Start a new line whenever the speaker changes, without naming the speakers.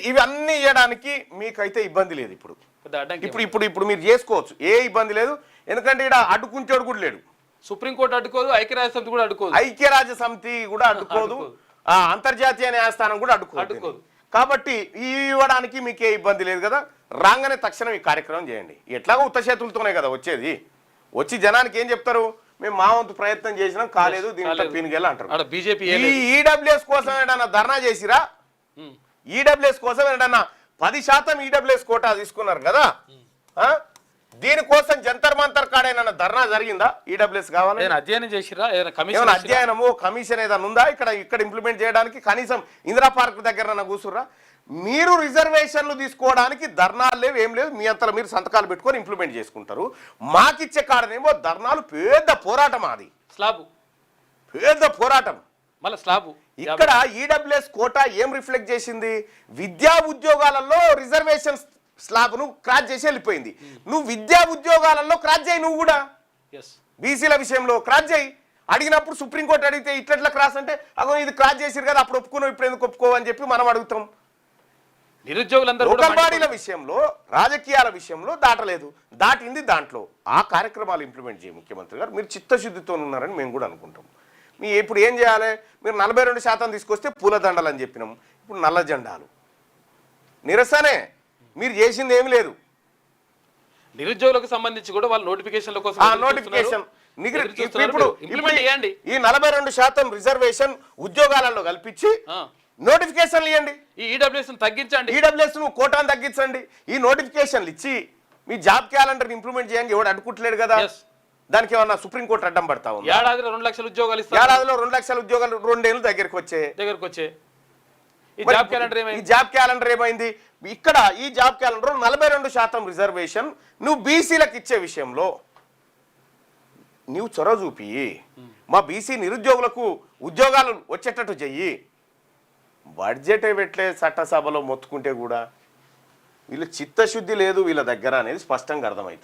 ఇవన్నీ ఇవ్వడానికి మీకైతే ఇబ్బంది లేదు. ఇప్పుడు మీరు చేసుకోవచ్చు, ఏ ఇబ్బంది లేదు. ఎందుకంటే ఇక్కడ అడ్డుకుంటాడు కూడా లేడు.
సుప్రీంకోర్టు అడ్డుకోదు, ఐక్యరాజ్య సమితి కూడా అడ్డుకోదు,
ఐక్యరాజ్య సమితి కూడా అడ్డుకోదు, అంతర్జాతీయ న్యాయస్థానం కూడా అడ్డుకోదు. కాబట్టి ఇవ్వడానికి మీకే ఇబ్బంది లేదు కదా. రాగానే తక్షణం ఈ కార్యక్రమం చేయండి. ఎట్లాగో ఉత్త చేతులతోనే కదా వచ్చేది. వచ్చి జనానికి ఏం చెప్తారు, మేము మా వంతు ప్రయత్నం చేసినాం కాలేదు, దీంట్లో పీనుగేలా అంటారు. ఈ ఈడబ్ల్యూఎస్ కోసం ఏదన్నా ధర్నా చేసిరా? ఈడబ్ల్యూఎస్ కోసం ఏదన్నా 10% ఈడబ్ల్యూఎస్ కోటా తీసుకున్నారు కదా, దీనికోసం జంతర్ మంతర్ కాడైనా ధర్నా జరిగిందా? ఈడబ్ల్యూఎస్ కావాలి
అధ్యయనం చేసిరా?
అధ్యయనము కమిషన్ ఏదైనా ఉందా ఇక్కడ ఇంప్లిమెంట్ చేయడానికి? కనీసం ఇందిరా పార్క్ దగ్గర కూర్చుర్రా? మీరు రిజర్వేషన్లు తీసుకోవడానికి ధర్నాలు లేవు, ఏం లేదు. మీ అంతలో మీరు సంతకాలు పెట్టుకొని ఇంప్లిమెంట్ చేసుకుంటారు. మాకిచ్చే కాడనేమో ధర్నాలు, పెద్ద పోరాటం. అది పెద్ద పోరాటం.
మళ్ళీ స్లాబ్
ఇక్కడ ఈడబ్ల్యూఎస్ కోటా ఏం రిఫ్లెక్ట్ చేసింది? విద్యా ఉద్యోగాలలో రిజర్వేషన్ స్లాబ్ ను క్రాస్ చేసి వెళ్ళిపోయింది. నువ్వు విద్యా ఉద్యోగాలలో క్రాస్ చేయి, నువ్వు కూడా బీసీల విషయంలో క్రాస్ చేయి. అడిగినప్పుడు సుప్రీంకోర్టు అడిగితే ఇట్లా క్రాస్ అంటే అగో ఇది క్రాస్ చేసిరు కదా, అప్పుడు ఒప్పుకున్నావు, ఇప్పుడు ఎందుకు ఒప్పుకోవు అని చెప్పి మనం అడుగుతాం.
నిరుద్యోగులందరూ
లోకల్ బాడీల విషయంలో, రాజకీయాల విషయంలో దాటలేదు, దాటింది దాంట్లో. ఆ కార్యక్రమాలు ఇంప్లిమెంట్ చేయ ముఖ్యమంత్రి గారు. మీరు చిత్తశుద్ధితో ఉన్నారని మేము కూడా అనుకుంటాం. మీ ఇప్పుడు ఏం చేయాలి? మీరు 42% తీసుకొస్తే పూలదండలు అని చెప్పినాం, ఇప్పుడు నల్ల జెండాలు. నిరసనే, మీరు చేసింది ఏమి లేదు.
నిరుద్యోగులకు సంబంధించి కూడా వాళ్ళు నోటిఫికేషన్ల కోసం
నోటిఫికేషన్ ఇప్పుడు ఈ 42% రిజర్వేషన్ ఉద్యోగాలలో కల్పించి నోటిఫికేషన్లు ఇవ్వండి.
ఈ ఈడబ్ల్యూఎస్ తగ్గించండి,
ఈడబ్ల్యూఎస్ కోటాను తగ్గించండి. ఈ నోటిఫికేషన్లు ఇచ్చి మీ జాబ్ క్యాలెండర్ ఇంప్లిమెంట్ చేయండి. ఎవడు అడ్డుకుంటలేడు కదా. దానికి ఏమన్నా సుప్రీంకోర్టు అడ్డం పడతా ఉంది?
ఏడాదిలో 2 లక్షల ఉద్యోగాలు ఇస్తారు.
ఏడాదిలో 2 లక్షల ఉద్యోగాలు 2 ఏళ్ళు దగ్గరకు వచ్చే ఈ జాబ్ క్యాలెండర్ ఏమైంది? ఇక్కడ ఈ జాబ్ క్యాలెండర్ 42% రిజర్వేషన్ నువ్వు బీసీలకు ఇచ్చే విషయంలో నువ్వు చొరవ చూపి మా బీసీ నిరుద్యోగులకు ఉద్యోగాలు వచ్చేటట్టు చెయ్యి. బడ్జెట్ పెట్టలే చట్టసభలో మొత్తుకుంటే కూడా వీళ్ళు చిత్తశుద్ధి లేదు వీళ్ళ దగ్గర అనేది స్పష్టంగా అర్థమవుతుంది.